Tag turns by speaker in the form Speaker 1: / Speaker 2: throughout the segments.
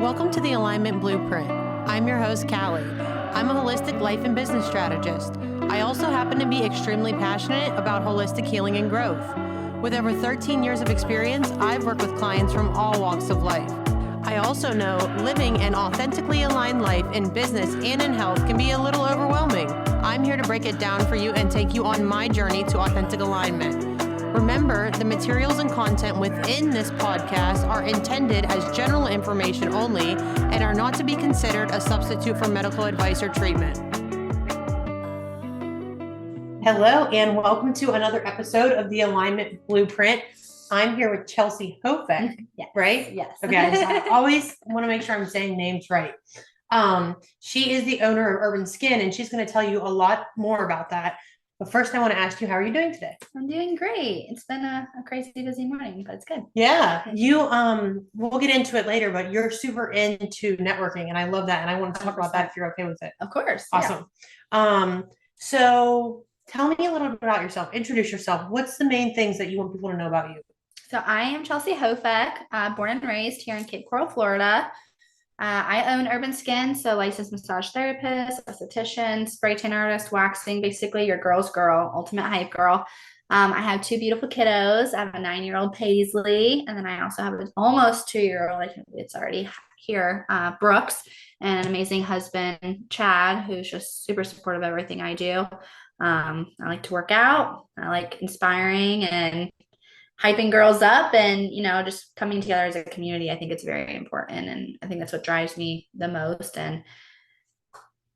Speaker 1: Welcome to the Alignment Blueprint. I'm your host, Callie. I'm a holistic life and business strategist. I also happen to be extremely passionate about holistic healing and growth. With over 13 years of experience, I've worked with clients from all walks of life. I also know living an authentically aligned life in business and in health can be a little overwhelming. I'm here to break it down for you and take you on my journey to authentic alignment. Remember, the materials and content within this podcast are intended as general information only and are not to be considered a substitute for medical advice or treatment. Hello, and welcome to another episode of the Alignment Blueprint. I'm here with Chelsea Houfek,
Speaker 2: Yes.
Speaker 1: right?
Speaker 2: Yes.
Speaker 1: Okay, I always want to make sure I'm saying names right. She is the owner of Urban Skin, and she's going to tell you a lot more about that. But first, I want to ask you, how are you doing today?
Speaker 2: I'm doing great. It's been a crazy busy morning, but it's good.
Speaker 1: Yeah, we'll get into it later, but you're super into networking, and I love that. And I want to talk about that if you're okay with it.
Speaker 2: Of course.
Speaker 1: Awesome. Yeah. So tell me a little bit about yourself. Introduce yourself. What's the main things that you want people to know about you?
Speaker 2: So I am Chelsea Houfek, born and raised here in Cape Coral, Florida. I own Urban Skin, so licensed massage therapist, esthetician, spray tan artist, waxing, basically your girl's girl, ultimate hype girl. I have two beautiful kiddos. I have a 9-year-old Paisley, and then I also have an almost 2-year-old. I think it's already here, Brooks, and an amazing husband, Chad, who's just super supportive of everything I do. I like to work out. I like inspiring and hyping girls up and, just coming together as a community. I think it's very important. And I think that's what drives me the most. And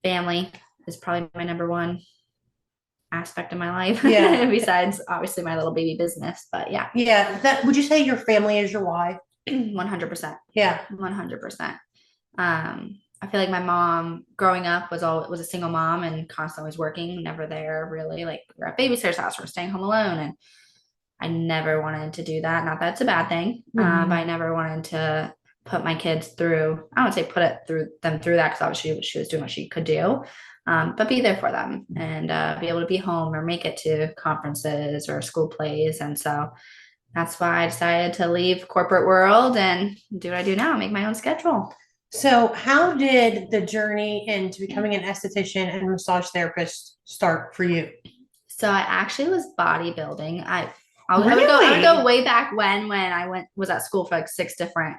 Speaker 2: family is probably my number one aspect of my life.
Speaker 1: Yeah.
Speaker 2: Besides obviously my little baby business, but yeah.
Speaker 1: Yeah. Would you say your family is your why?
Speaker 2: 100%.
Speaker 1: Yeah.
Speaker 2: 100%. I feel like my mom growing up was a single mom and constantly was working, never there really. Like we're at babysitter's house, we're staying home alone. And I never wanted to do that. Not that it's a bad thing, but I never wanted to put my kids through, I would say put it through them through that, because obviously she was doing what she could do, but be there for them and be able to be home or make it to conferences or school plays. And so that's why I decided to leave corporate world and do what I do now, make my own schedule.
Speaker 1: So how did the journey into becoming an esthetician and massage therapist start for you?
Speaker 2: So I actually was bodybuilding. I
Speaker 1: Really?
Speaker 2: would go way back when I was at school for like 6 different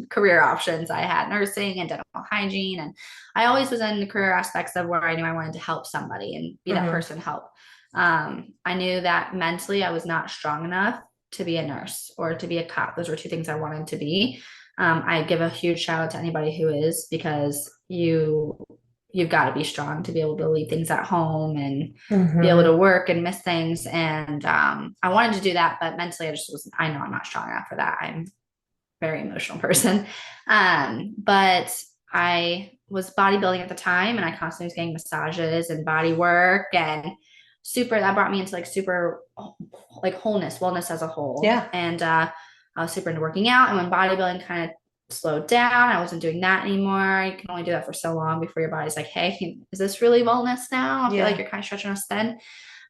Speaker 2: career options. I had nursing and dental hygiene, and I always was in the career aspects of where I knew I wanted to help somebody and be that person help. I knew that mentally I was not strong enough to be a nurse or to be a cop. Those were 2 things I wanted to be. I give a huge shout out to anybody who is, because you've got to be strong to be able to leave things at home and be able to work and miss things. And I wanted to do that, but mentally I know I'm not strong enough for that. I'm a very emotional person. But I was bodybuilding at the time, and I constantly was getting massages and body work, and that brought me into like super like wellness as a whole.
Speaker 1: Yeah.
Speaker 2: And I was super into working out, and when bodybuilding kind of slowed down, I wasn't doing that anymore. You can only do that for so long before your body's like, hey, is this really wellness now? I feel like you're kind of stretching us thin.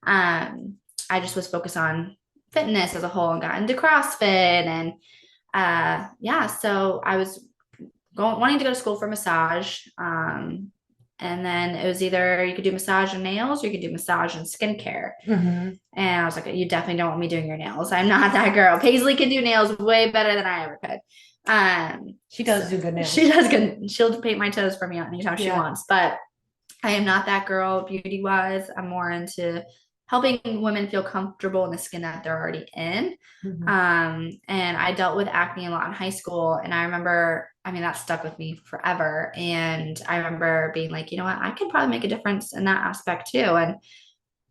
Speaker 2: I just was focused on fitness as a whole and got into CrossFit, and so I was wanting to go to school for massage, and then it was either you could do massage and nails or you could do massage and skincare. And I was like, you definitely don't want me doing your nails. I'm not that girl. Paisley can do nails way better than I ever could.
Speaker 1: She does do good nails.
Speaker 2: She does good. She'll paint my toes for me anytime she wants, but I am not that girl beauty wise. I'm more into helping women feel comfortable in the skin that they're already in. And I dealt with acne a lot in high school, and I remember, that stuck with me forever. And I remember being like, you know what, I could probably make a difference in that aspect too. And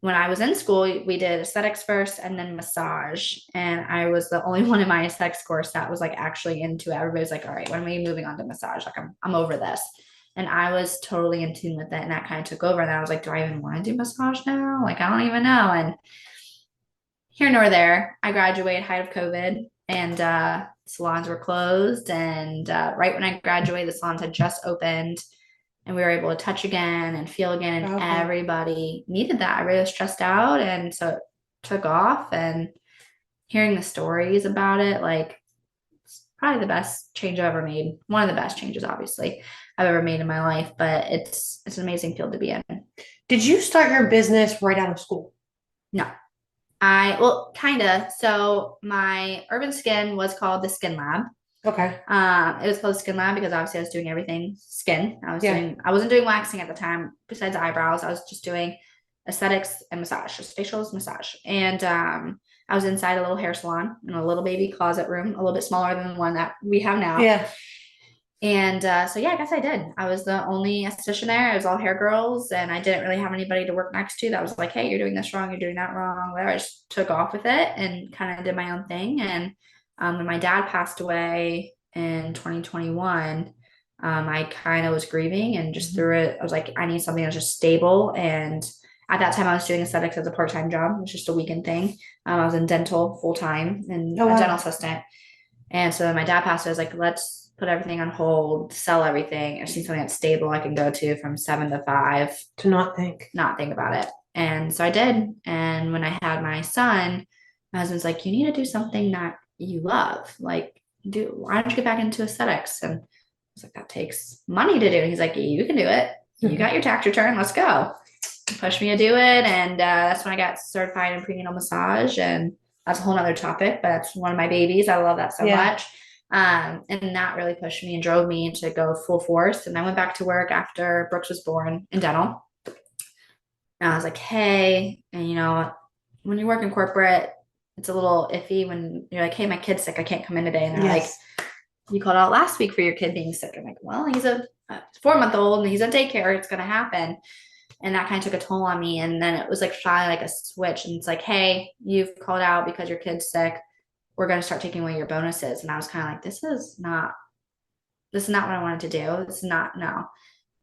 Speaker 2: when I was in school, we did aesthetics first and then massage. And I was the only one in my aesthetics course that was like actually into it. Everybody was like, all right, when are we moving on to massage? Like I'm over this. And I was totally in tune with it. And that kind of took over. And I was like, do I even want to do massage now? Like, I don't even know. And here nor there, I graduated height of COVID, and salons were closed. And right when I graduated, the salons had just opened, and we were able to touch again and feel again. And everybody needed that. I really was stressed out. And so it took off, and hearing the stories about it, like probably the best change I've ever made. One of the best changes, obviously, I've ever made in my life, but it's an amazing field to be in.
Speaker 1: Did you start your business right out of school?
Speaker 2: No, well, kind of. So my urban skin was called the Skin Lab.
Speaker 1: Okay.
Speaker 2: It was called the Skin Lab because obviously I was doing everything skin. I wasn't doing waxing at the time besides eyebrows. I was just doing aesthetics and massage, just facials, massage. And I was inside a little hair salon in a little baby closet room, a little bit smaller than the one that we have now.
Speaker 1: Yeah.
Speaker 2: And so, yeah, I guess I did. I was the only esthetician there. It was all hair girls, and I didn't really have anybody to work next to that was like, hey, you're doing this wrong, you're doing that wrong. Whatever. I just took off with it and kind of did my own thing. And when my dad passed away in 2021, I kind of was grieving and just threw it. I was like, I need something that's just stable. And at that time, I was doing aesthetics as a part-time job. It was just a weekend thing. I was in dental full-time and a dental assistant. And so my dad passed away. I was like, let's put everything on hold, sell everything. I just need something that's stable I can go to from 7 to 5.
Speaker 1: To not think
Speaker 2: about it. And so I did. And when I had my son, my husband's like, you need to do something that you love. Like, why don't you get back into aesthetics? And I was like, that takes money to do. And he's like, you can do it. You got your tax return. Let's go. He pushed me to do it. And that's when I got certified in prenatal massage. And that's a whole nother topic, but that's one of my babies. I love that so much. And that really pushed me and drove me to go full force. And I went back to work after Brooks was born in dental. And I was like, hey, and you know, when you work in corporate, it's a little iffy when you're like, hey, my kid's sick, I can't come in today. And they're like, you called out last week for your kid being sick. I'm like, well, he's a 4-month-old and he's in daycare. It's going to happen. And that kind of took a toll on me. And then it was like finally like a switch. And it's like, hey, you've called out because your kid's sick. We're going to start taking away your bonuses. And I was kind of like, this is not what I wanted to do. It's not, no.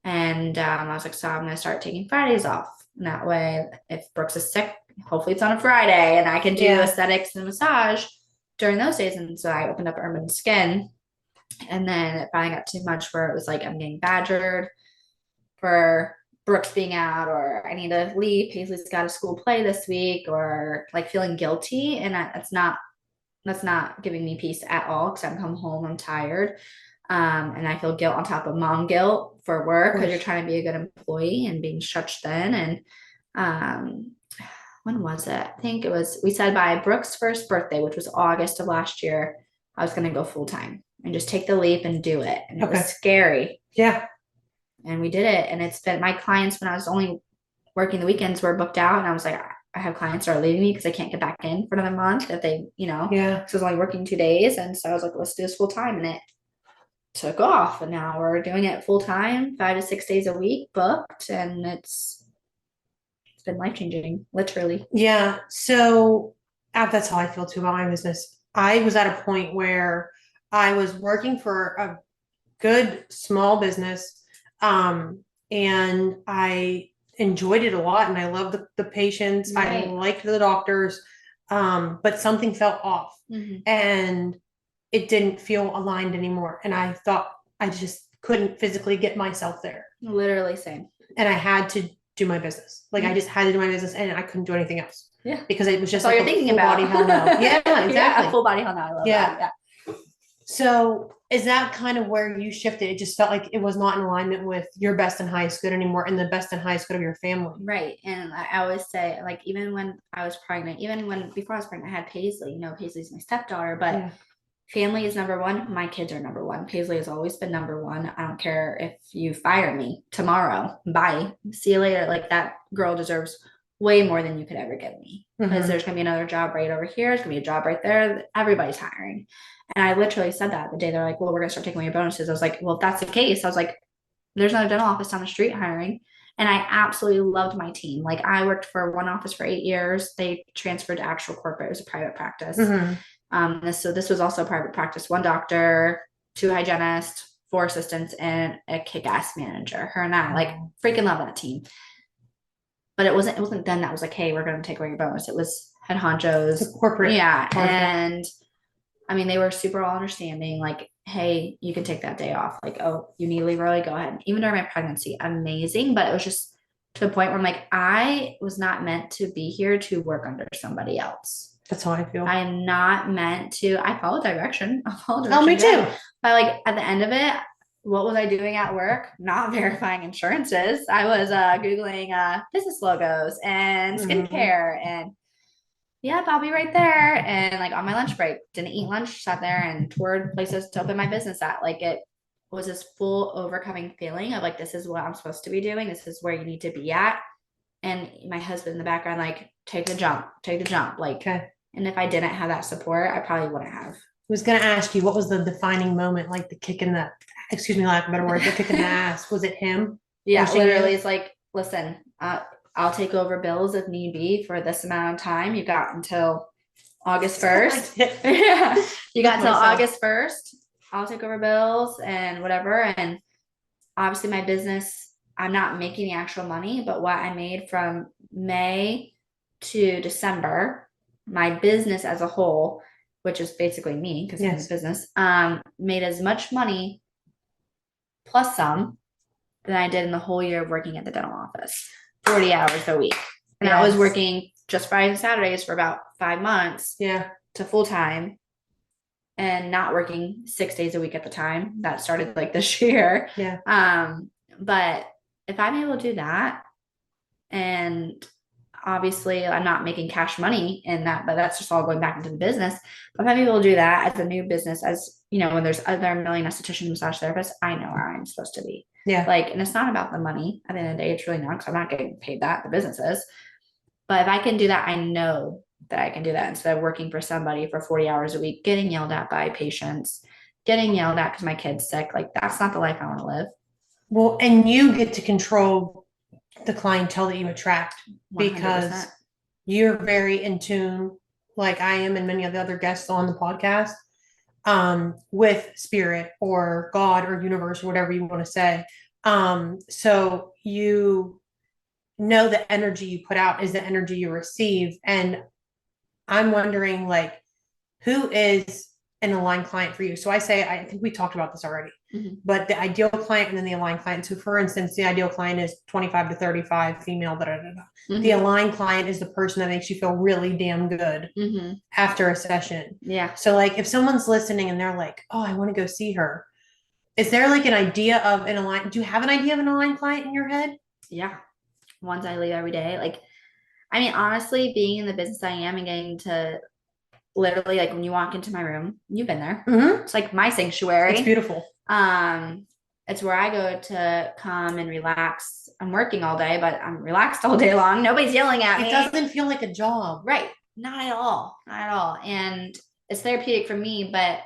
Speaker 2: And I was like, so I'm going to start taking Fridays off. And that way, if Brooks is sick, hopefully it's on a Friday and I can do aesthetics and massage during those days. And so I opened up Urban Skin. And then it finally got too much where it was like, I'm getting badgered for Brooks being out, or I need to leave. Paisley's got a school play this week, or like feeling guilty. And that's not giving me peace at all, because I'm come home, I'm tired. And I feel guilt on top of mom guilt for work, because you're trying to be a good employee and being shut thin. And when was it? I think we said by Brooks' first birthday, which was August of last year, I was going to go full time and just take the leap and do it. And it was scary. Yeah. And we did it. And it's been, my clients, when I was only working the weekends, were booked out. And I was like, I have clients that are leaving me because I can't get back in for another month if they, because I was only working 2 days. And so I was like, let's do this full time. And it took off. And now we're doing it full time, 5 to 6 days a week booked. And it's been life-changing, literally.
Speaker 1: Yeah. So that's how I feel too about my business. I was at a point where I was working for a good small business. And I enjoyed it a lot, and I loved the patients. Right. I liked the doctors. But something felt off, and it didn't feel aligned anymore. And I thought I just couldn't physically get myself there.
Speaker 2: Literally same.
Speaker 1: And I had to do my business. Like I just had to do my business, and I couldn't do anything else.
Speaker 2: Yeah.
Speaker 1: Because it was just
Speaker 2: like all you're thinking about.
Speaker 1: Body hell no. Yeah, exactly.
Speaker 2: Yeah, full body hell no. I love that. Yeah.
Speaker 1: So is that kind of where you shifted? It just felt like it was not in alignment with your best and highest good anymore, and the best and highest good of your family.
Speaker 2: Right. And I always say, like, even when I was pregnant, before I was pregnant, I had Paisley. Paisley's my stepdaughter, but family is number one. My kids are number one. Paisley has always been number one. I don't care if you fire me tomorrow. Bye. See you later. Like, that girl deserves way more than you could ever give me, because there's going to be another job right over here. There's going to be a job right there. Everybody's hiring. And I literally said that the day they're like, well, we're going to start taking away your bonuses. I was like, well, if that's the case, I was like, there's another dental office down the street hiring. And I absolutely loved my team. Like, I worked for one office for 8 years. They transferred to actual corporate. It was a private practice. So this was also a private practice. 1 doctor, 2 hygienists, 4 assistants, and a kick-ass manager. Her and I, like, freaking love that team. But it wasn't then that was like, hey, we're going to take away your bonus. It was head honchos.
Speaker 1: The corporate.
Speaker 2: Yeah. And they were super all understanding, like, hey, you can take that day off. Like, oh, you need to leave early, go ahead. Even during my pregnancy, amazing. But it was just to the point where I'm like, I was not meant to be here to work under somebody else.
Speaker 1: That's how I feel.
Speaker 2: I'm not meant to. I follow direction. I follow
Speaker 1: Oh,
Speaker 2: direction.
Speaker 1: me too.
Speaker 2: But like at the end of it, what was I doing at work? Not verifying insurances. I was Googling business logos and skincare and yep, I'll be right there. And like on my lunch break, didn't eat lunch, sat there and toured places to open my business at. Like it was this full overcoming feeling of like, this is what I'm supposed to be doing. This is where you need to be at. And my husband in the background, like, take the jump. Like,
Speaker 1: Okay.
Speaker 2: And if I didn't have that support, I probably wouldn't have.
Speaker 1: I was going to ask you, what was the defining moment, like the kick in the, excuse me, lack of a better word, the kick in the ass? Was it him?
Speaker 2: Yeah, literally, it's like, listen, I'll take over bills if need be for this amount of time. You got until August 1st. Yeah, you got until August 1st. I'll take over bills and whatever. And obviously, my business, I'm not making the actual money, but what I made from May to December, my business as a whole, which is basically me because I'm a business, made as much money plus some than I did in the whole year of working at the dental office, 40 hours a week. And I was working just Fridays and Saturdays for about 5 months to full time and not working 6 days a week at the time. That started like this year. But if I'm able to do that, and obviously I'm not making cash money in that, but that's just all going back into the business. But if I'm able to do that as a new business, as you know, when there's other million estheticians and massage therapists, I know where I'm supposed to be. Like, and it's not about the money at the end of the day. It's really not, because I'm not getting paid that, the business is. But if I can do that, I know that I can do that instead of working for somebody for 40 hours a week, getting yelled at by patients, getting yelled at because my kid's sick. Like, that's not the life I want to live.
Speaker 1: Well, and you get to control the clientele that you attract 100%. Because you're very in tune, like I am and many of the other guests on the podcast, with spirit or God or universe or whatever you want to say. So you know the energy you put out is the energy you receive. And I'm wondering, like, who is an aligned client for you? So I think we talked about this already, but the ideal client and then the aligned client. So for instance, the ideal client is 25 to 35, female, The aligned client is the person that makes you feel really damn good after a session. So like if someone's listening and they're like, oh, I want to go see her. Is there like an idea of an aligned, do you have an idea of an aligned client in your head?
Speaker 2: Yeah. Ones I leave every day. Like, I mean, honestly, being in the business I am and getting to literally, like, when you walk into my room, you've been there. It's like my sanctuary.
Speaker 1: It's beautiful.
Speaker 2: It's where I go to come and relax. I'm working all day, but I'm relaxed all day long. Nobody's yelling at me.
Speaker 1: It doesn't feel like a job.
Speaker 2: Right. Not at all. Not at all. And it's therapeutic for me, but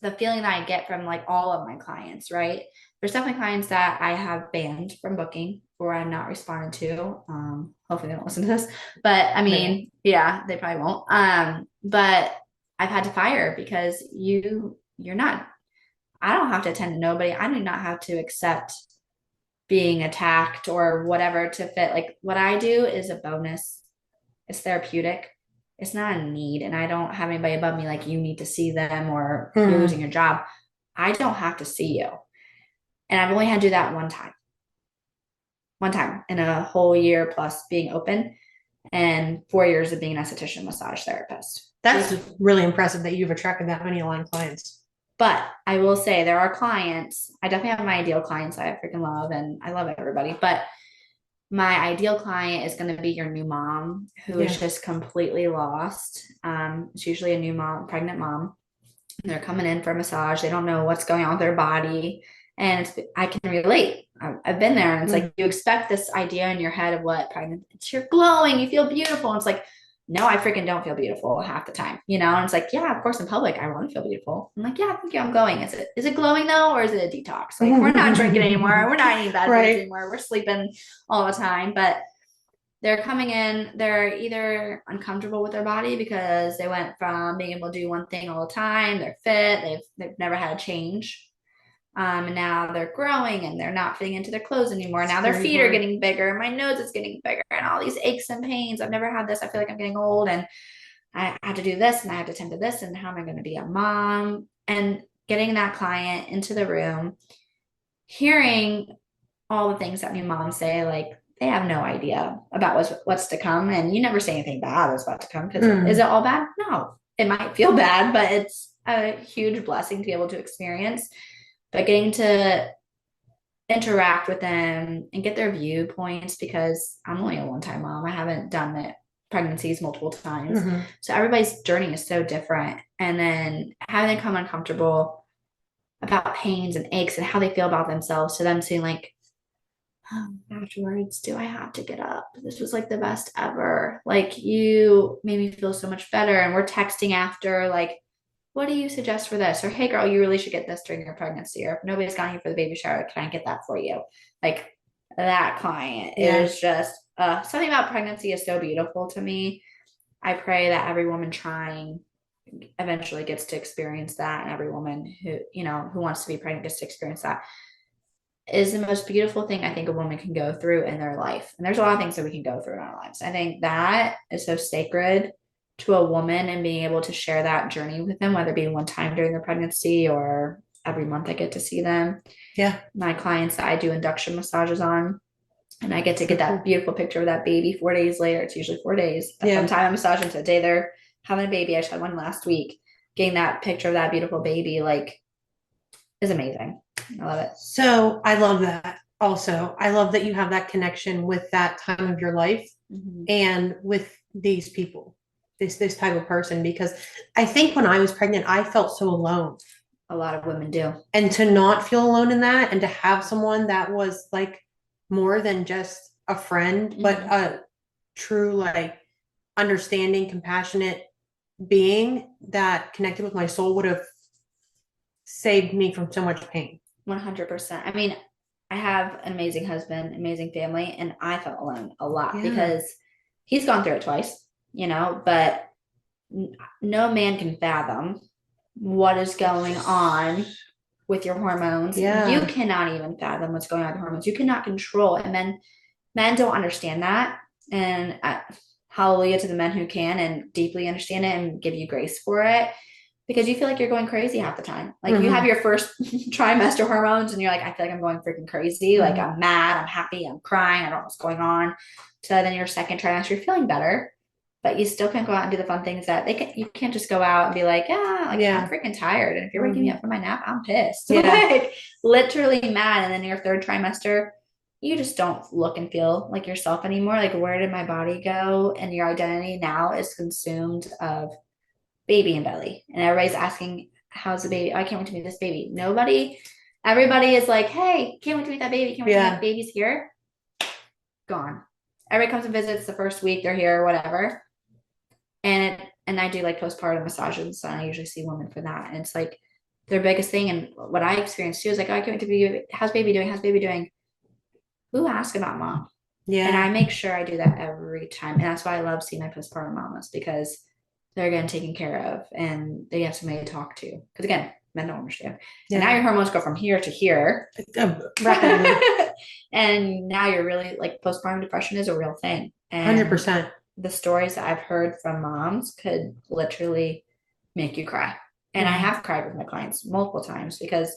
Speaker 2: the feeling that I get from like all of my clients, right? There's definitely clients that I have banned from booking or I'm not responding to. Hopefully they don't listen to this, but I mean, yeah, they probably won't. But I've had to fire because you're not, I don't have to attend to nobody. I do not have to accept being attacked or whatever to fit. Like, what I do is a bonus. It's therapeutic. It's not a need. And I don't have anybody above me like, you need to see them or you're losing your job. I don't have to see you. And I've only had to do that one time in a whole year plus being open and 4 years of being an esthetician massage therapist.
Speaker 1: That's really impressive that you've attracted that many aligned clients.
Speaker 2: But I will say there are clients, I definitely have my ideal clients I freaking love, and I love everybody, but my ideal client is going to be your new mom who is just completely lost. It's usually a new mom, pregnant mom. They're coming in for a massage. They don't know what's going on with their body. And I can relate. I've been there. And it's like, you expect this idea in your head of what pregnant, you're glowing, you feel beautiful. And it's like, no, I freaking don't feel beautiful half the time, you know? And it's like, yeah, of course in public, I want to feel beautiful. I'm like, yeah, thank you, I'm glowing. Is it glowing though? Or is it a detox? Like, we're not drinking anymore. We're not eating bad foods anymore. We're sleeping all the time. But they're coming in, they're either uncomfortable with their body because they went from being able to do one thing all the time. They're fit. They've never had a change. And now they're growing and they're not fitting into their clothes anymore. Now their feet are getting bigger. My nose is getting bigger and all these aches and pains. I've never had this. I feel like I'm getting old and I had to do this and I had to tend to this. And how am I going to be a mom? And getting that client into the room, hearing all the things that new moms say, like, they have no idea about what's to come. And you never say anything bad is about to come, because
Speaker 1: Mm.
Speaker 2: is it all bad? No, it might feel bad, but it's a huge blessing to be able to experience. But getting to interact with them and get their viewpoints, because I'm only a one-time mom. I haven't done it pregnancies multiple times.
Speaker 1: Mm-hmm.
Speaker 2: So everybody's journey is so different. And then having them come uncomfortable about pains and aches and how they feel about themselves, to them seeing like, oh, afterwards, do I have to get up? This was like the best ever. Like, you made me feel so much better. And we're texting after, like, what do you suggest for this? Or, hey girl, you really should get this during your pregnancy. Or if nobody's gotten you for the baby shower, can I get that for you? Like, that client is just something about pregnancy is so beautiful to me. I pray that every woman trying eventually gets to experience that, and every woman who, who wants to be pregnant gets to experience that. Is the most beautiful thing I think a woman can go through in their life. And there's a lot of things that we can go through in our lives. I think that is so sacred to a woman, and being able to share that journey with them, whether it be one time during their pregnancy or every month I get to see them.
Speaker 1: Yeah.
Speaker 2: My clients that I do induction massages on, and I get to get that beautiful picture of that baby 4 days later. It's usually 4 days from the time I'm massaging to the day they're having a baby. I just had one last week. Getting that picture of that beautiful baby, like, is amazing. I love it.
Speaker 1: So I love that. Also, I love that you have that connection with that time of your life and with these people, this type of person, because I think when I was pregnant, I felt so alone.
Speaker 2: A lot of women do.
Speaker 1: And to not feel alone in that, and to have someone that was like more than just a friend, but a true, like, understanding, compassionate being that connected with my soul, would have saved me from so much pain.
Speaker 2: 100%. I mean, I have an amazing husband, amazing family, and I felt alone a lot because he's gone through it twice, but no man can fathom what is going on with your hormones. You cannot even fathom what's going on with hormones. You cannot control. And men don't understand that. And hallelujah to the men who can and deeply understand it and give you grace for it. Because you feel like you're going crazy half the time. Like, you have your first trimester hormones and you're like, I feel like I'm going freaking crazy. Like, I'm mad, I'm happy, I'm crying, I don't know what's going on. So then your second trimester, you're feeling better, but you still can't go out and do the fun things that you can't just go out and be like, I'm freaking tired. And if you're waking me up from my nap, I'm pissed. Like, literally mad. And then your third trimester, you just don't look and feel like yourself anymore. Like, where did my body go? And your identity now is consumed of baby and belly, and everybody's asking, how's the baby? I can't wait to meet this baby. Everybody is like, hey, can't wait to meet that baby. Can't wait to meet that baby's here. Gone. Everybody comes and visits the first week they're here or whatever. And I do like postpartum massages, and I usually see women for that. And it's like their biggest thing. And what I experienced too is like, I can't wait to be, how's baby doing? How's baby doing? Who asked about mom? Yeah. And I make sure I do that every time. And that's why I love seeing my postpartum mamas, because they're getting taken care of and they have somebody to talk to. Because again, men don't understand. And now your hormones go from here to here. Rapidly. And now you're really, like, postpartum depression is a real thing. And
Speaker 1: 100%.
Speaker 2: The stories that I've heard from moms could literally make you cry. And I have cried with my clients multiple times, because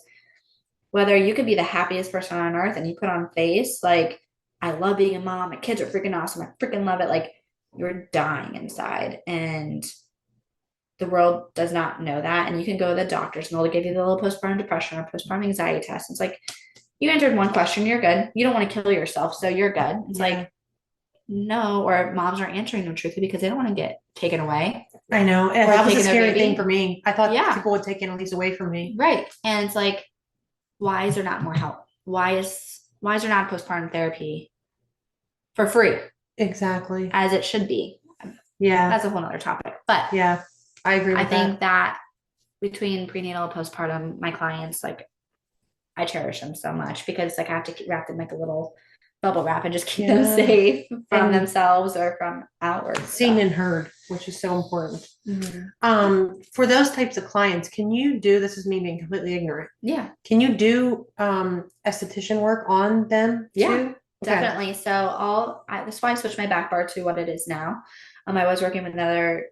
Speaker 2: whether you could be the happiest person on earth and you put on face, like, I love being a mom, my kids are freaking awesome, I freaking love it, like, you're dying inside. And the world does not know that. And you can go to the doctors and they'll give you the little postpartum depression or postpartum anxiety test. It's like, you answered one question, you're good. You don't want to kill yourself, so you're good. It's like, no, or moms aren't answering them truthfully because they don't want to get taken away.
Speaker 1: I know. That was a scary thing for me. I thought people would take Annalise away from me.
Speaker 2: Right. And it's like, why is there not more help? Why is there not postpartum therapy for free?
Speaker 1: Exactly.
Speaker 2: As it should be. Yeah. That's a whole nother topic. But
Speaker 1: yeah, I agree with that.
Speaker 2: I think that between prenatal and postpartum, my clients, like, I cherish them so much, because, like, I have to wrap them like a little bubble wrap and just keep them safe from themselves or from outward.
Speaker 1: Seen and heard, which is so important. For those types of clients, can you do, this is me being completely ignorant. Yeah. Can you do esthetician work on them too?
Speaker 2: Definitely. So that's why I switched my back bar to what it is now. I was working with another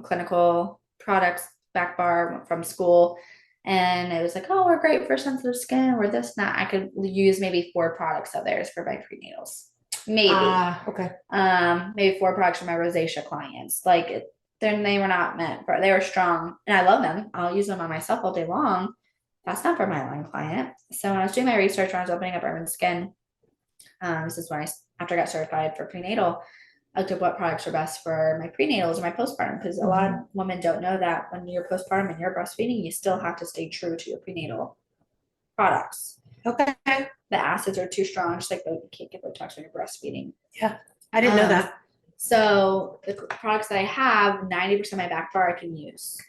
Speaker 2: clinical products back bar from school, and it was like, oh, we're great for sensitive skin, we're this and that. I could use maybe 4 products of theirs for my prenatals. maybe.
Speaker 1: Okay.
Speaker 2: Maybe 4 products for my rosacea clients. Like then they were not meant for. They were strong, and I love them. I'll use them on myself all day long. That's not for my line client. So when I was doing my research, when I was opening up Urban Skin, this is when after I got certified for prenatal, I looked at what products are best for my prenatals or my postpartum, because a lot of women don't know that when you're postpartum and you're breastfeeding, you still have to stay true to your prenatal products.
Speaker 1: Okay.
Speaker 2: The acids are too strong, just like you can't get Botox when you're breastfeeding.
Speaker 1: Yeah, I didn't know that.
Speaker 2: So the products that I have, 90% of my back bar I can use.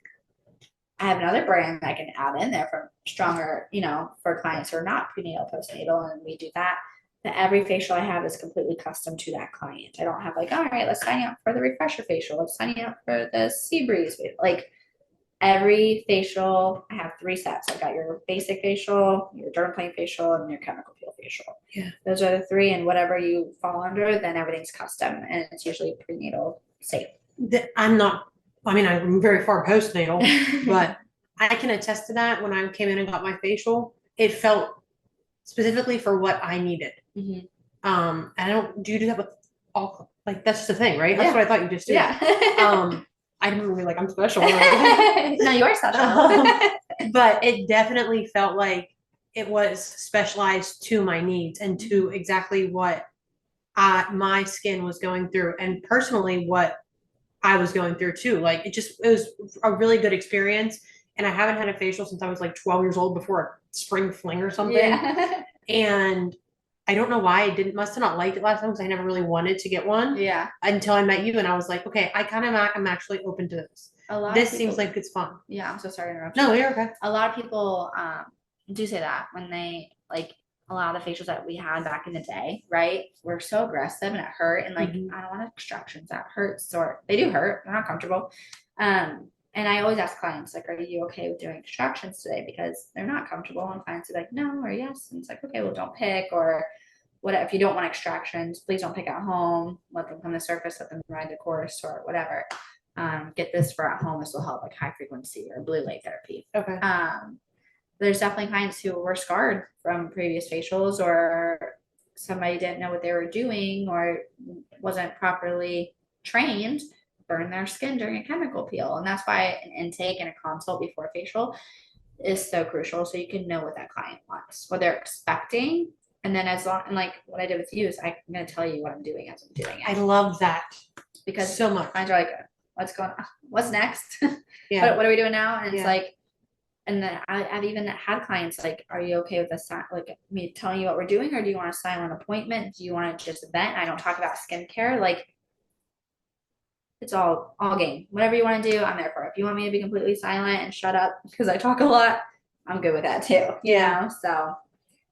Speaker 2: I have another brand that I can add in there for stronger, for clients who are not prenatal, postnatal, and we do that. But every facial I have is completely custom to that client. I don't have like, all right, let's sign you up for the refresher facial. Let's sign you up for the sea breeze. Like every facial, I have 3 sets. I've got your basic facial, your dermaplane facial, and your chemical peel facial.
Speaker 1: Yeah.
Speaker 2: Those are the 3, and whatever you fall under, then everything's custom, and it's usually prenatal safe.
Speaker 1: I'm very far postnatal, but I can attest to that. When I came in and got my facial, it felt specifically for what I needed.
Speaker 2: Mm-hmm.
Speaker 1: And I don't, do you do that with all, like, that's just the thing, right? That's what I thought you just did.
Speaker 2: Yeah.
Speaker 1: I didn't really like, I'm special.
Speaker 2: No, you are special.
Speaker 1: But it definitely felt like it was specialized to my needs and to exactly what my skin was going through, and personally what I was going through too. Like it was a really good experience. And I haven't had a facial since I was like 12 years old, before a spring fling or something.
Speaker 2: Yeah.
Speaker 1: And I don't know why I must have not liked it last time, because I never really wanted to get one.
Speaker 2: Yeah.
Speaker 1: Until I met you, and I was like, okay, I'm actually open to this. This seems like it's fun.
Speaker 2: Yeah, I'm so sorry to interrupt.
Speaker 1: No, you're okay.
Speaker 2: A lot of people do say that when they like a lot of the facials that we had back in the day, right? Were so aggressive and it hurt, and like I don't want extractions, that hurts, or they do hurt, they're not comfortable. And I always ask clients, like, are you okay with doing extractions today? Because they're not comfortable, and clients are like, no, or yes. And it's like, okay, well, don't pick, or whatever. If you don't want extractions, please don't pick at home. Let them come to the surface, let them ride the course, or whatever. Get this for at home. This will help, like high frequency or blue light therapy.
Speaker 1: Okay.
Speaker 2: There's definitely clients who were scarred from previous facials, or somebody didn't know what they were doing, or wasn't properly trained, burn their skin during a chemical peel. And that's why an intake and a consult before a facial is so crucial, so you can know what that client wants, what they're expecting. And then and like what I did with you is I'm going to tell you what I'm doing as I'm doing it.
Speaker 1: I love that.
Speaker 2: Because
Speaker 1: so much.
Speaker 2: Clients are like, what's going on? What's next?
Speaker 1: Yeah.
Speaker 2: What are we doing now? And it's like, and then I've even had clients like, are you okay with us, like me telling you what we're doing, or do you want to sign an appointment? Do you want to just vent? I don't talk about skincare. Like, it's all game. Whatever you want to do, I'm there for it. If you want me to be completely silent and shut up because I talk a lot, I'm good with that too. You know? So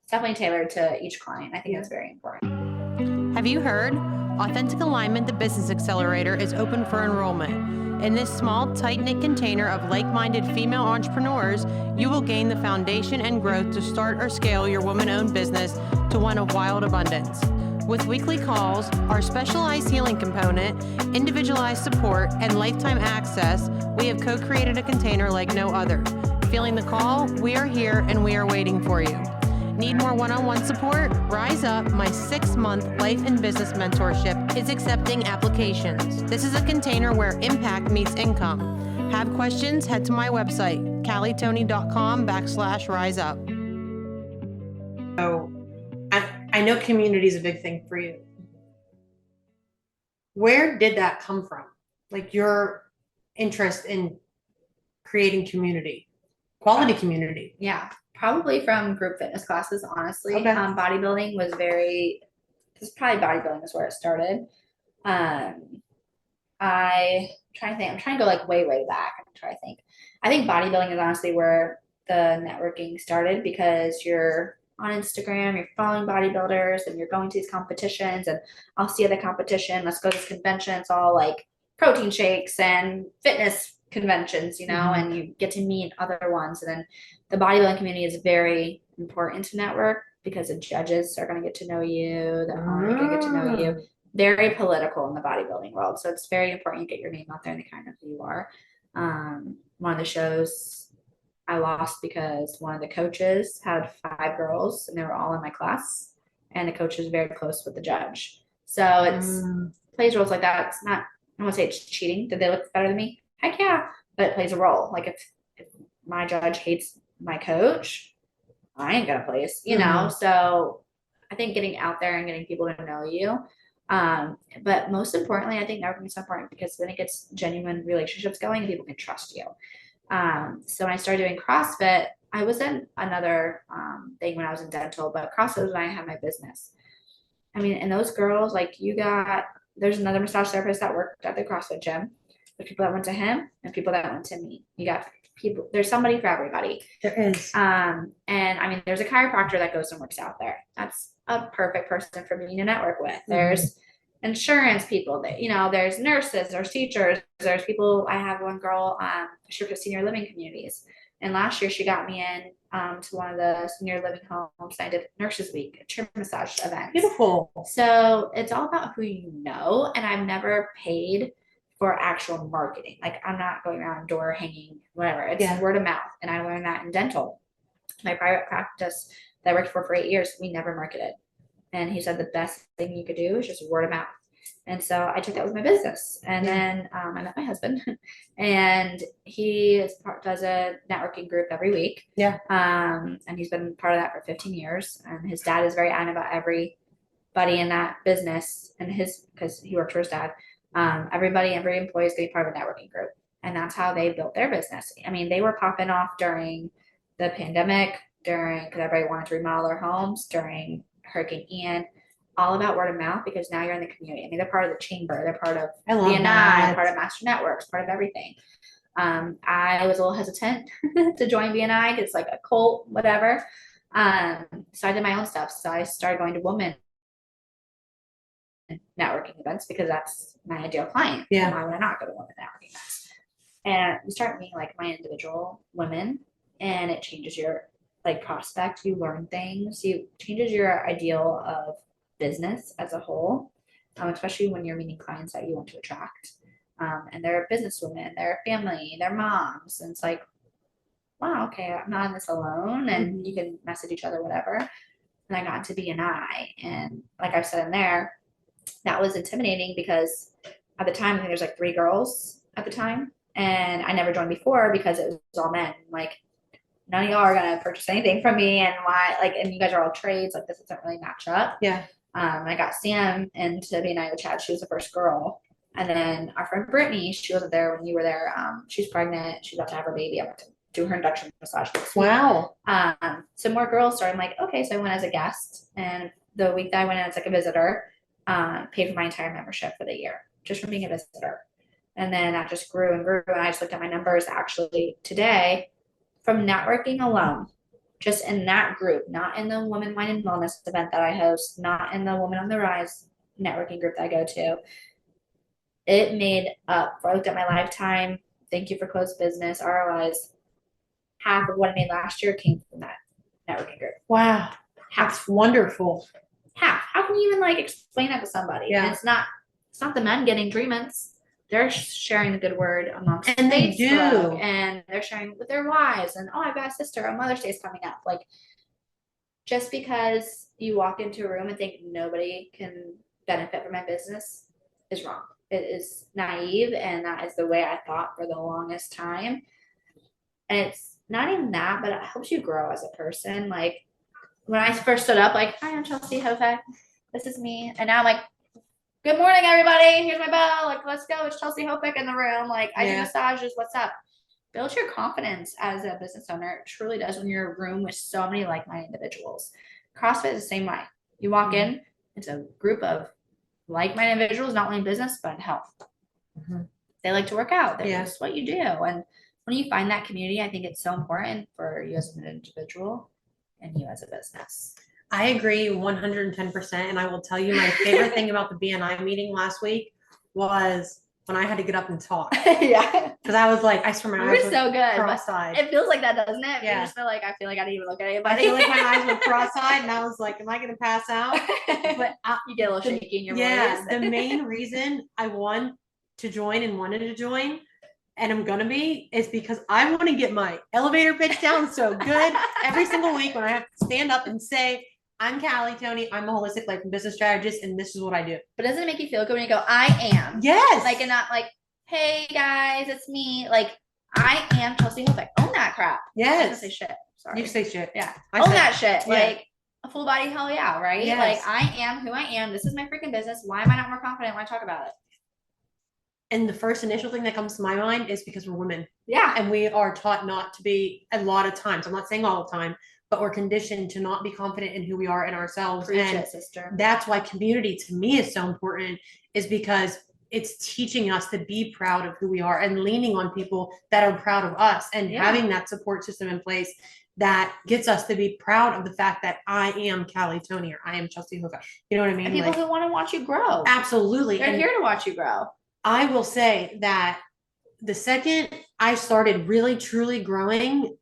Speaker 2: it's definitely tailored to each client. I think that's very important.
Speaker 1: Have you heard? Authentic Alignment, the Business Accelerator, is open for enrollment. In this small, tight-knit container of like-minded female entrepreneurs, you will gain the foundation and growth to start or scale your woman-owned business to one of wild abundance. With weekly calls, our specialized healing component, individualized support, and lifetime access, we have co-created a container like no other. Feeling the call? We are here and we are waiting for you. Need more one-on-one support? Rise Up, my 6-month life and business mentorship, is accepting applications. This is a container where impact meets income. Have questions? Head to my website, callitony.com/riseup. So I know community is a big thing for you. Where did that come from? Like your interest in creating community, quality community?
Speaker 2: Yeah. Probably from group fitness classes, honestly.
Speaker 1: Okay.
Speaker 2: Bodybuilding was bodybuilding is where it started. I'm trying to think. I'm trying to go like way back. I'm trying to think. I think bodybuilding is honestly where the networking started, because you're on Instagram, you're following bodybuilders, and you're going to these competitions, and I'll see at the competition, let's go to this convention. It's all like protein shakes and fitness conventions, and you get to meet other ones. And then the bodybuilding community is very important to network, because the judges are going to get to know you, the owner is going to get to know you. Very political in the bodybuilding world, so it's very important you get your name out there and they kind of who you are. One of the shows I lost because one of the coaches had 5 girls and they were all in my class, and the coach was very close with the judge. So it's plays roles like that. It's not, I won't say it's cheating. Did they look better than me? Heck yeah. But it plays a role. Like if my judge hates my coach, I ain't gonna place, you know? So I think getting out there and getting people to know you. But most importantly, I think networking is so important because then it gets genuine relationships going and people can trust you. So when I started doing CrossFit, I was in another thing when I was in dental, but CrossFit was when I had my business. I mean, and those girls, like there's another massage therapist that worked at the CrossFit gym. There's people that went to him and people that went to me. You got people, there's somebody for everybody.
Speaker 1: There is.
Speaker 2: And I mean, there's a chiropractor that goes and works out there. That's a perfect person for me to network with. There's insurance people that, there's nurses, there's teachers, there's people. I have one girl, she works at senior living communities. And last year she got me in to one of the senior living homes. I did Nurses Week, a chair massage event.
Speaker 1: Beautiful.
Speaker 2: So it's all about who you know. And I've never paid for actual marketing. Like I'm not going around door hanging, whatever. It's word of mouth. And I learned that in dental. My private practice that I worked for 8 years, we never marketed. And he said the best thing you could do is just word of mouth. And so I took that with my business. And then I met my husband and he does a networking group every week.
Speaker 1: Yeah.
Speaker 2: And he's been part of that for 15 years. And his dad is very adamant about everybody in that business and because he works for his dad. Every employee is going to be part of a networking group. And that's how they built their business. I mean, they were popping off during the pandemic, because everybody wanted to remodel their homes, during Hurricane Ian, all about word of mouth, because now you're in the community. I mean, they're part of the chamber, they're part of BNI, part of Master Networks, part of everything. I was a little hesitant to join BNI because it's like a cult, whatever. So I did my own stuff. So I started going to women networking events because that's my ideal client.
Speaker 1: Yeah.
Speaker 2: Why would I not go to women networking events? And you start meeting like my individual women, and it changes your prospect. You learn things. You changes your ideal of business as a whole, especially when you're meeting clients that you want to attract. And they're business women, they're family, they're moms, and it's like, wow, okay, I'm not in this alone, and you can message each other, whatever. And I got into BNI, and like I've said in there, that was intimidating because at the time, I think there's like 3 girls at the time, and I never joined before because it was all men. Like, none of y'all are gonna purchase anything from me, and why? And you guys are all trades. Like, this doesn't really match up.
Speaker 1: Yeah.
Speaker 2: I got Sam into BNI with Chad. She was the first girl, and then our friend Brittany. She wasn't there when you were there. She's pregnant. She's about to have her baby. I went to do her induction massage.
Speaker 1: Wow.
Speaker 2: So more girls started. I'm like, okay. So I went as a guest, and the week that I went as like a visitor, paid for my entire membership for the year just from being a visitor. And then that just grew and grew. And I just looked at my numbers actually today from networking alone, just in that group, not in the Women, Wine, and Wellness event that I host, not in the Women on the Rise networking group that I go to. It made up for, I looked at my lifetime, thank you for closed business, ROIs, half of what I made last year came from that networking group.
Speaker 1: Wow. That's wonderful.
Speaker 2: Half. How can you even explain that to somebody?
Speaker 1: Yeah.
Speaker 2: And it's not the men getting treatments. They're sharing the good word amongst
Speaker 1: and they
Speaker 2: Facebook,
Speaker 1: do,
Speaker 2: and they're sharing with their wives. And I've got a sister. Mother's Day is coming up. Just because you walk into a room and think nobody can benefit from my business is wrong. It is naive, and that is the way I thought for the longest time. And it's not even that, but it helps you grow as a person. When I first stood up, hi, I'm Chelsea Houfek. This is me. And now I'm good morning, everybody. Here's my bell. Let's go. It's Chelsea Houfek in the room. I do massages. What's up? Build your confidence as a business owner. It truly does when you're in a room with so many like-minded individuals. CrossFit is the same way. You walk in, it's a group of like-minded individuals, not only in business, but in health. They like to work out. That's what you do. And when you find that community, I think it's so important for you as an individual and you as a business.
Speaker 1: I agree 110%. And I will tell you my favorite thing about the BNI meeting last week was when I had to get up and talk.
Speaker 2: Yeah.
Speaker 1: Because I was I swear my eyes were
Speaker 2: so good.
Speaker 1: cross-eyed.
Speaker 2: It feels like that, doesn't it?
Speaker 1: Yeah.
Speaker 2: You just feel I feel like I didn't even look at anybody.
Speaker 1: I feel like my eyes were cross-eyed, and I was am I going to pass out? But
Speaker 2: you get a little shaky in your voice.
Speaker 1: Yeah. The main reason I wanted to join, and I'm going to be, is because I want to get my elevator pitch down so good every single week when I have to stand up and say, I'm Callie, Tony. I'm a holistic life and business strategist, and this is what I do.
Speaker 2: But doesn't it make you feel good when you go, I am?
Speaker 1: Yes.
Speaker 2: Like, and not like, hey guys, it's me. Like, I am Chelsea Houfek. Own that crap.
Speaker 1: Yes.
Speaker 2: I was gonna say shit. Sorry.
Speaker 1: You say shit.
Speaker 2: Yeah. Own that shit.
Speaker 1: Yeah.
Speaker 2: Like a full body hell yeah, right?
Speaker 1: Yes.
Speaker 2: Like I am who I am. This is my freaking business. Why am I not more confident when I talk about it?
Speaker 1: And the first initial thing that comes to my mind is because we're women.
Speaker 2: Yeah.
Speaker 1: And we are taught not to be a lot of times. I'm not saying all the time, but we're conditioned to not be confident in who we are and ourselves.
Speaker 2: Preach
Speaker 1: and
Speaker 2: it, sister.
Speaker 1: That's why community to me is so important, is because it's teaching us to be proud of who we are and leaning on people that are proud of us and having that support system in place that gets us to be proud of the fact that I am Callie Tony or I am Chelsea Houfek. You know what I mean?
Speaker 2: And people who want to watch you grow.
Speaker 1: Absolutely.
Speaker 2: They're here to watch you grow.
Speaker 1: I will say that the second I started really truly growing,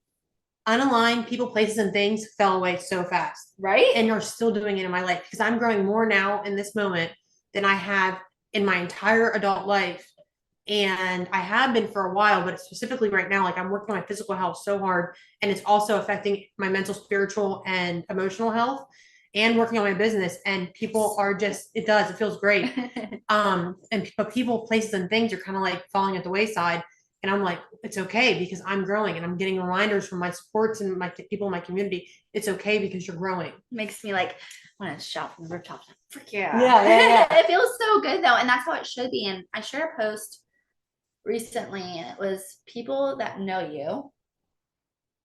Speaker 1: unaligned people, places, and things fell away so fast.
Speaker 2: Right.
Speaker 1: And you're still doing it in my life because I'm growing more now in this moment than I have in my entire adult life. And I have been for a while, but specifically right now, like I'm working on my physical health so hard, and it's also affecting my mental, spiritual, and emotional health, and working on my business. And people are just, it feels great. But people, places, and things are kind of like falling at the wayside. And I'm like, it's okay because I'm growing and I'm getting reminders from my supports and my people in my community. It's okay because you're growing.
Speaker 2: Makes me like want to shout from the rooftops. Frick yeah.
Speaker 1: Yeah.
Speaker 2: It feels so good though. And that's how it should be. And I shared a post recently and it was people that know you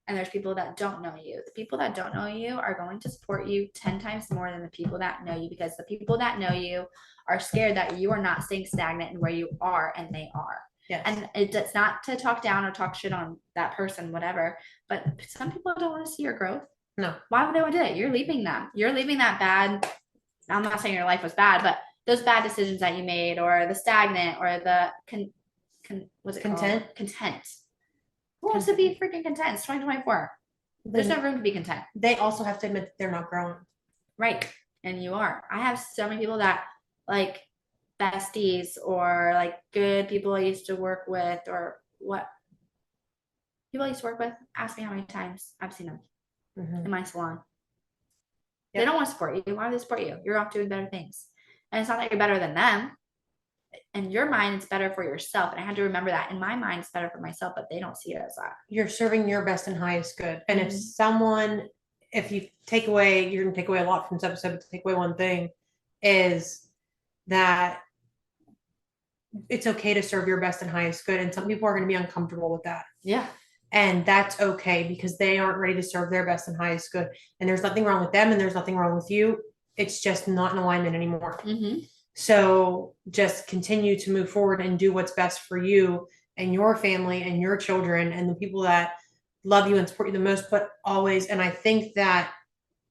Speaker 2: and there's people that don't know you. The people that don't know you are going to support you 10 times more than the people that know you, because the people that know you are scared that you are not staying stagnant in where you are and they are.
Speaker 1: Yes.
Speaker 2: And it's not to talk down or talk shit on that person, whatever, but some people don't want to see your growth.
Speaker 1: No.
Speaker 2: Why would they want to do it? You're leaving them. You're leaving that bad. I'm not saying your life was bad, but those bad decisions that you made, or the stagnant, or the what's it
Speaker 1: Content?
Speaker 2: Called? Content. Who wants to be freaking content? It's 2024. There's no room to be content.
Speaker 1: They also have to admit that they're not growing.
Speaker 2: Right. And you are. I have so many people that like besties or like good people I used to work with, or what people I used to work with, ask me how many times I've seen them in my salon. Yep. They don't want to support you. Why do they support you? You're off doing better things. And it's not that you're better than them. In your mind, it's better for yourself. And I had to remember that. In my mind, it's better for myself, but they don't see it as that.
Speaker 1: You're serving your best and highest good. And if you take away, you're going to take away a lot from this episode, but to take away one thing is that it's okay to serve your best and highest good. And some people are going to be uncomfortable with that.
Speaker 2: Yeah.
Speaker 1: And that's okay because they aren't ready to serve their best and highest good. And there's nothing wrong with them and there's nothing wrong with you. It's just not in alignment anymore. So just continue to move forward and do what's best for you and your family and your children and the people that love you and support you the most, but always. And I think that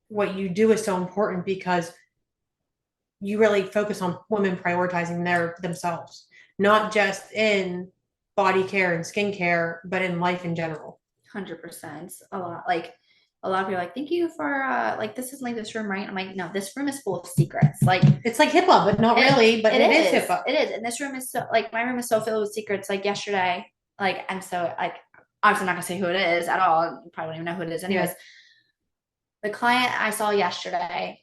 Speaker 1: what you do is so important because you really focus on women prioritizing themselves, not just in body care and skincare, but in life in general.
Speaker 2: 100%. A lot of people are like, thank you for like, this is like this room, right? I'm like, no, this room is full of secrets. Like
Speaker 1: it's like HIPAA, but not really, but it is HIPAA.
Speaker 2: It is. And this room is so like, my room is so filled with secrets. Like yesterday, like, I'm so like, obviously I'm not gonna say who it is at all. You probably don't even know who it is anyways. The client I saw yesterday,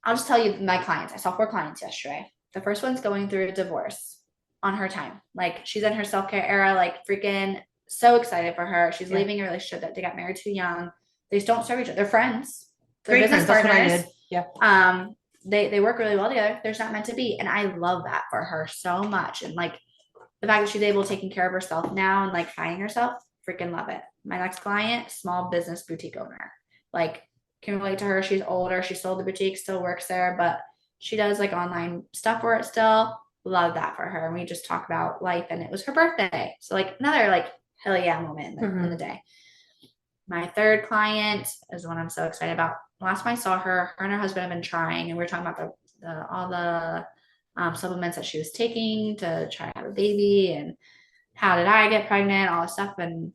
Speaker 2: I'll just tell you my clients. I saw 4 clients yesterday. The first one's going through a divorce on her time. Like she's in her self-care era, like freaking so excited for her. She's leaving a relationship that they got married too young. They just don't serve each other. They're friends. They're business partners. Yeah. They work really well together. They're just not meant to be. And I love that for her so much. And like the fact that she's able to taking care of herself now and like finding herself, freaking love it. My next client, small business boutique owner. Like can relate to her. She's older. She sold the boutique, still works there, but she does like online stuff for it still. Love that for her. And we just talk about life and it was her birthday. So like another like hell yeah moment in the day. My third client is one I'm so excited about. Last time I saw her and her husband have been trying, and we were talking about all the supplements that she was taking to try to have a baby, and how did I get pregnant, all this stuff. And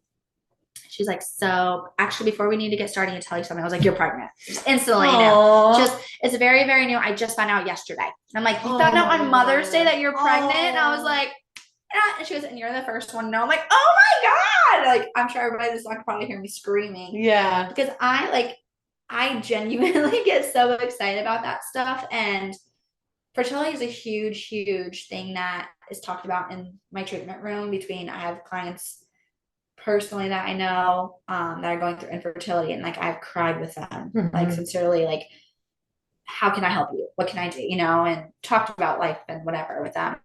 Speaker 2: she's like, so actually, before we need to get started, to tell you something. I was like, you're pregnant. Just instantly new. It's very, very new. I just found out yesterday. I'm like, you found out on Mother's Day that you're pregnant? And I was like, yeah. And she goes, and you're the first one to know. I'm like, oh my God. Like, I'm sure everybody this could probably hear me screaming.
Speaker 1: Yeah.
Speaker 2: Because I I genuinely get so excited about that stuff. And fertility is a huge, huge thing that is talked about in my treatment room. I have clients personally that I know that are going through infertility, and like I've cried with them, like sincerely, like, how can I help you? What can I do? And talked about life and whatever with them.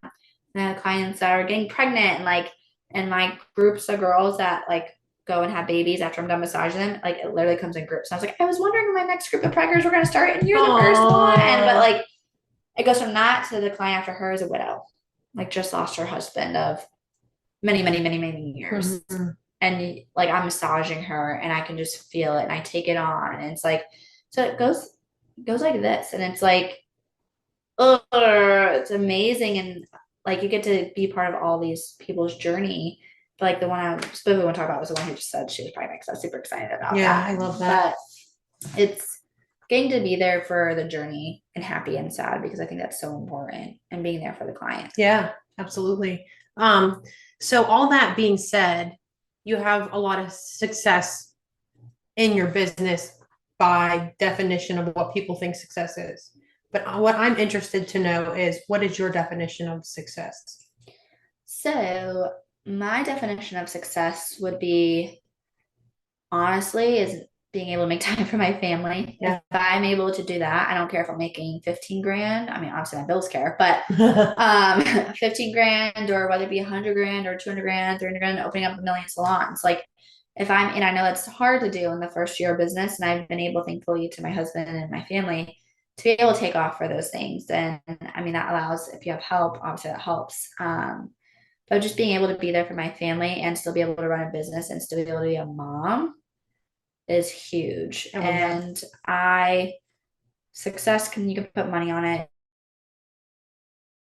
Speaker 2: And I have clients that are getting pregnant, and like, and my groups of girls that like go and have babies after I'm done massaging them, like it literally comes in groups. And I was like, I was wondering when my next group of preggers were going to start, and you're the first one. But like, it goes from that to the client after her is a widow, like just lost her husband of many, many, many, many years. And like I'm massaging her and I can just feel it and I take it on. And it's like, so it goes like this. And it's like, oh, it's amazing. And like you get to be part of all these people's journey. But like the one I specifically want to talk about was the one who just said she was pregnant, because I was super excited about that.
Speaker 1: Yeah, I love that.
Speaker 2: But it's getting to be there for the journey, and happy and sad, because I think that's so important, and being there for the client.
Speaker 1: Yeah, absolutely. So all that being said, you have a lot of success in your business by definition of what people think success is. But what I'm interested to know is, what is your definition of success?
Speaker 2: So my definition of success would be, honestly, is being able to make time for my family. Yeah. If I'm able to do that, I don't care if I'm making 15 grand. I mean, obviously my bills care, but 15 grand, or whether it be 100 grand or 200 grand, 300 grand, opening up a million salons. Like and I know it's hard to do in the first year of business, and I've been able, thankfully, to my husband and my family, to be able to take off for those things. And I mean, that allows, if you have help, obviously that helps. But just being able to be there for my family and still be able to run a business and still be able to be a mom is huge. And success, you can put money on it,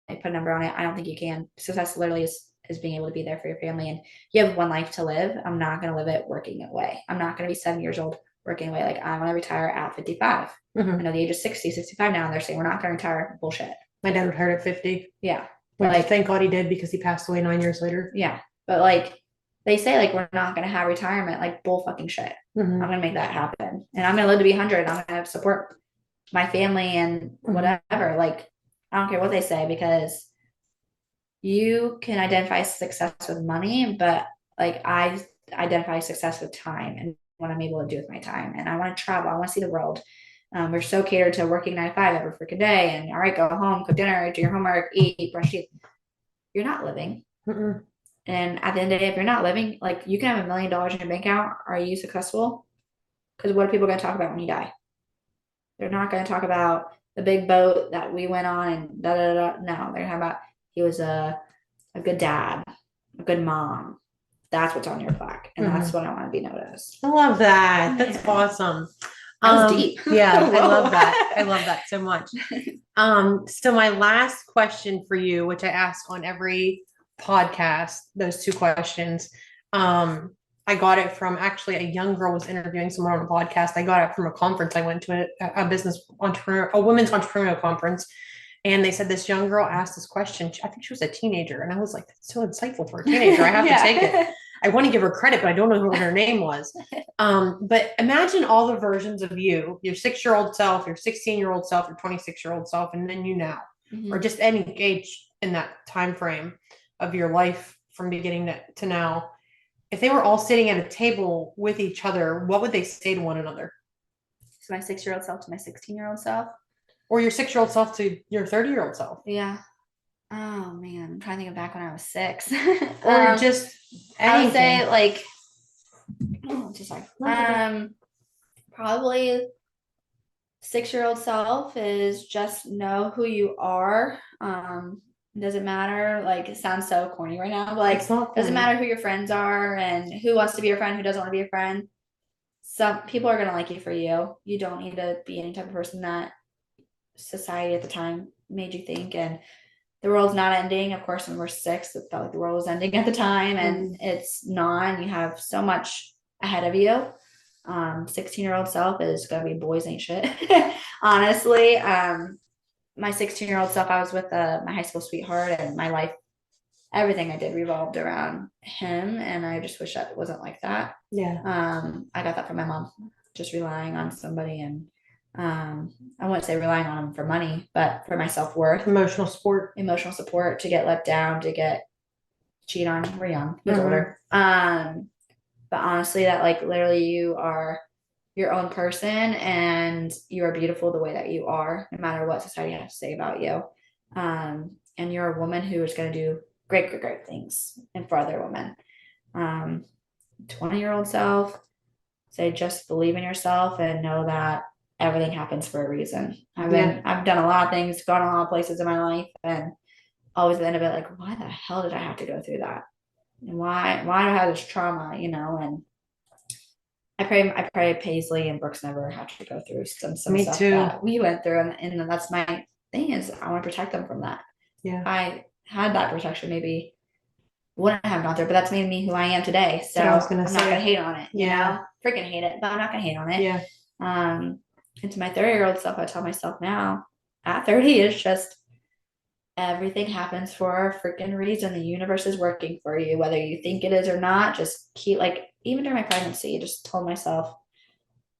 Speaker 2: I put a number on it. I don't think you can. Success literally is being able to be there for your family, and you have one life to live. I'm not going to live it working away. I'm not going to be 7 years old working away. Like, I want to retire at 55. I know the age is 60, 65 now, and they're saying we're not going to retire. Bullshit.
Speaker 1: My dad retired at 50.
Speaker 2: Yeah.
Speaker 1: Like, thank God he did, because he passed away 9 years later.
Speaker 2: Yeah. But like, they say like we're not going to have retirement, like bull fucking shit. I'm going to make that happen, and I'm going to live to be 100. I'm going to support my family and whatever. Like, I don't care what they say, because you can identify success with money, but like I identify success with time and what I'm able to do with my time. And I want to travel. I want to see the world. We're so catered to working 9 to 5 every freaking day. And all right, go home, cook dinner, do your homework, eat, brush teeth. You're not living. And at the end of the day, if you're not living, like, you can have $1 million in your bank account. Are you successful? Because what are people going to talk about when you die? They're not going to talk about the big boat that we went on and da da da. No, they're talking about he was a good dad, a good mom. That's what's on your plaque, and that's what I want to be noticed.
Speaker 1: I love that. That's awesome.
Speaker 2: That was deep.
Speaker 1: Yeah, I love that. I love that so much. So my last question for you, which I ask on every podcast, those 2 questions. I got it from, actually, a young girl was interviewing someone on a podcast. I got it from a conference. I went to a women's entrepreneurial conference. And they said this young girl asked this question. I think she was a teenager. And I was like, that's so insightful for a teenager. I have to take it. I want to give her credit, but I don't know what her name was. But imagine all the versions of you, your 6-year-old self, your 16-year-old self, your 26-year-old self, and then you now, or just any age in that time frame of your life from beginning to now. If they were all sitting at a table with each other, what would they say to one another?
Speaker 2: So my 6-year-old self to my 16-year-old self?
Speaker 1: Or your 6-year-old self to your 30-year-old self?
Speaker 2: Yeah. Oh, man. I'm trying to think back when I was 6.
Speaker 1: Or just anything.
Speaker 2: I would say, like, probably 6-year-old self is just know who you are. It doesn't matter, like, it sounds so corny right now, but like, it doesn't matter who your friends are and who wants to be your friend, who doesn't want to be your friend. Some people are going to like you for you. You don't need to be any type of person that society at the time made you think. And the world's not ending. Of course, when we're 6, it felt like the world was ending at the time, and it's not. And you have so much ahead of you. 16-year-old self is gonna be boys ain't shit. Honestly, my 16-year-old self, I was with my high school sweetheart, and my life, everything I did revolved around him, and I just wish that it wasn't like that.
Speaker 1: Yeah.
Speaker 2: I got that from my mom. just relying on somebody, and I wouldn't say relying on them for money, but for my self-worth,
Speaker 1: Emotional support
Speaker 2: to get let down, to get cheated on. We're young, he was older. But honestly, that like literally you are your own person, and you are beautiful the way that you are, no matter what society has to say about you. And you're a woman who is going to do great things and for other women. 20-year-old self, say just believe in yourself and know that everything happens for a reason. I've done a lot of things, gone a lot of places in my life, and always at the end of it, like, why the hell did I have to go through that? And why do I have this trauma, and I pray Paisley and Brooks never have to go through some
Speaker 1: Me
Speaker 2: stuff
Speaker 1: too.
Speaker 2: that we went through, and that's my thing, is I want to protect them from that.
Speaker 1: Yeah.
Speaker 2: If I had that protection, maybe wouldn't have gone through, but that's made me who I am today. So I'm not gonna hate on it. Freaking hate it, but I'm not gonna hate on it.
Speaker 1: Yeah.
Speaker 2: And to my 30-year-old self, I tell myself now, at 30, it's just everything happens for a freaking reason. The universe is working for you, whether you think it is or not. Just keep, like, even during my pregnancy, I just told myself,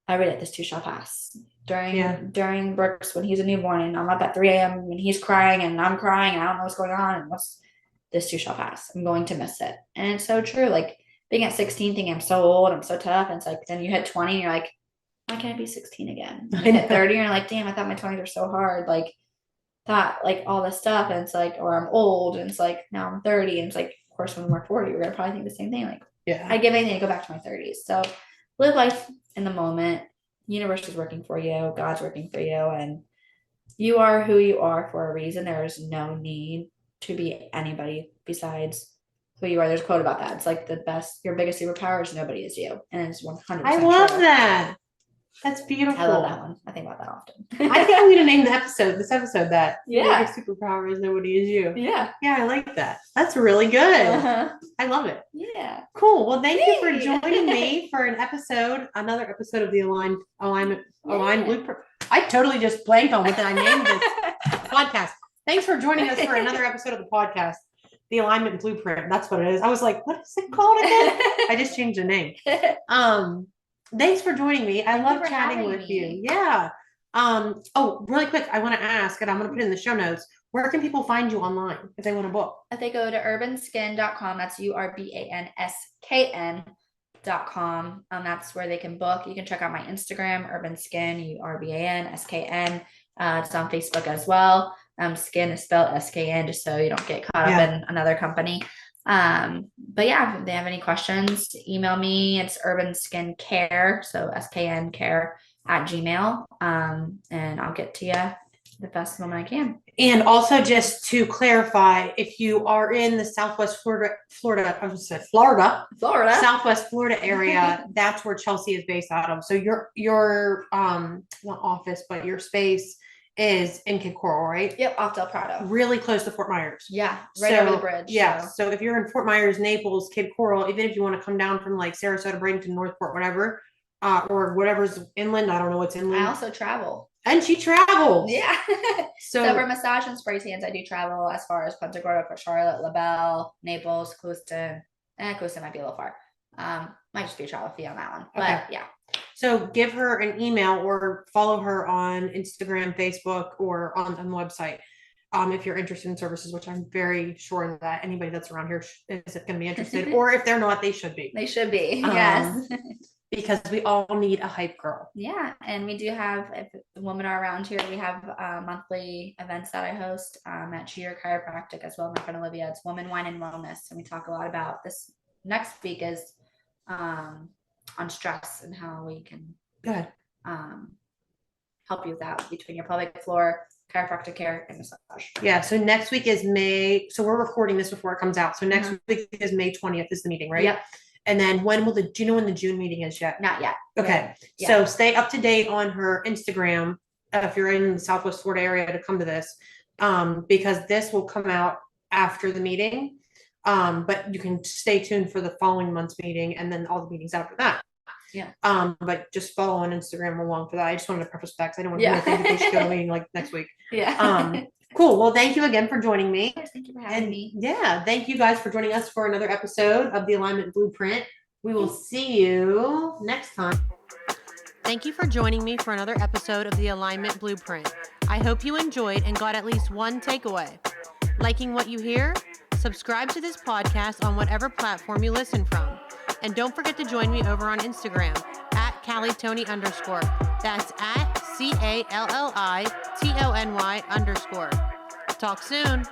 Speaker 2: I read it, this too shall pass. During Brooks, when he's a newborn and I'm up at 3 a.m. and he's crying and I'm crying and I don't know what's going on, and this too shall pass. I'm going to miss it. And it's so true. Like, being at 16 thinking I'm so old, I'm so tough, and it's like, then you hit 20 and you're like, why can't I be 16 again? You hit 30 and you're like, damn, I thought my 20s were so hard. Like, thought like all this stuff, and it's like, or I'm old, and it's like, now I'm 30, and it's like, of course when we're 40 we're gonna probably think the same thing, like, I give anything to go back to my 30s. So live life in the moment. Universe is working for you, God's working for you, and you are who you are for a reason. There is no need to be anybody besides who you are. There's a quote about that. It's like, your biggest superpower is nobody is you, and it's 100%.
Speaker 1: I love that. That's beautiful.
Speaker 2: I love that one. I think about that often.
Speaker 1: I think I'm going to name this episode that.
Speaker 2: Yeah.
Speaker 1: Your superpower is nobody is you.
Speaker 2: Yeah.
Speaker 1: Yeah, I like that. That's really good. I love it.
Speaker 2: Yeah.
Speaker 1: Cool. Well, thank you for joining me for another episode of the Alignment Blueprint. I totally just blanked on what I named this podcast. Thanks for joining us for another episode of the podcast, the Alignment Blueprint. That's what it is. I was like, what is it called again? I just changed the name. Thanks for joining me. I love chatting with you. Yeah. Oh, really quick, I want to ask, and I'm going to put it in the show notes, where can people find you online if they want to book?
Speaker 2: If they go to urbanskin.com, that's urbanskn.com. That's where they can book. You can check out my Instagram, urbanskin, URBANSKN. It's on Facebook as well. Skin is spelled SKN, just so you don't get caught up in another company. But yeah, if they have any questions, email me. It's urbanskincare, so SKN care @gmail. And I'll get to you the best moment I can.
Speaker 1: And also, just to clarify, if you are in the Southwest Florida, Southwest Florida area, that's where Chelsea is based out of. So your not office, but your space is in Kid Coral, right?
Speaker 2: Yep, off Del Prado.
Speaker 1: Really close to Fort Myers.
Speaker 2: Yeah, over the bridge.
Speaker 1: Yeah, so if you're in Fort Myers, Naples, Kid Coral, even if you want to come down from like Sarasota, Bradenton, Northport, whatever, or whatever's inland, I don't know what's inland.
Speaker 2: I also travel.
Speaker 1: And she travels.
Speaker 2: Yeah.
Speaker 1: So
Speaker 2: for massage and spray tans, I do travel as far as Punta Gorda, Port Charlotte, LaBelle, Naples, Clewiston. Clewiston might be a little far. Might just be a travel fee on that one. But yeah.
Speaker 1: So give her an email or follow her on Instagram, Facebook, or on the website. If you're interested in services, which I'm very sure that anybody that's around here is going to be interested, or if they're not, they should be.
Speaker 2: They should be. Yes.
Speaker 1: Because we all need a hype girl.
Speaker 2: Yeah. And we do have, if women are around here, we have monthly events that I host at Cheer Chiropractic as well. My friend Olivia, it's Woman, Wine, and Wellness. And we talk a lot about this. Next week is on stress and how we can help you with that between your pelvic floor, chiropractic care, and massage. Yeah. So next week is May. So we're recording this before it comes out. So next week is May 20th is the meeting, right? Yep. And then do you know when the June meeting is yet? Not yet. Okay. Yeah. So stay up to date on her Instagram if you're in the Southwest Florida area to come to this, because this will come out after the meeting. But you can stay tuned for the following month's meeting and then all the meetings after that. Yeah. But just follow on Instagram along for that. I just wanted to preface that because I don't want to think they should go to a meeting like next week. Yeah. Cool. Well, thank you again for joining me. Thank you for having me. Yeah. Thank you guys for joining us for another episode of the Alignment Blueprint. We will see you next time.
Speaker 1: Thank you for joining me for another episode of the Alignment Blueprint. I hope you enjoyed and got at least one takeaway. Liking what you hear? Subscribe to this podcast on whatever platform you listen from. And don't forget to join me over on Instagram at CallieTony_. That's at CALLITONY_. Talk soon.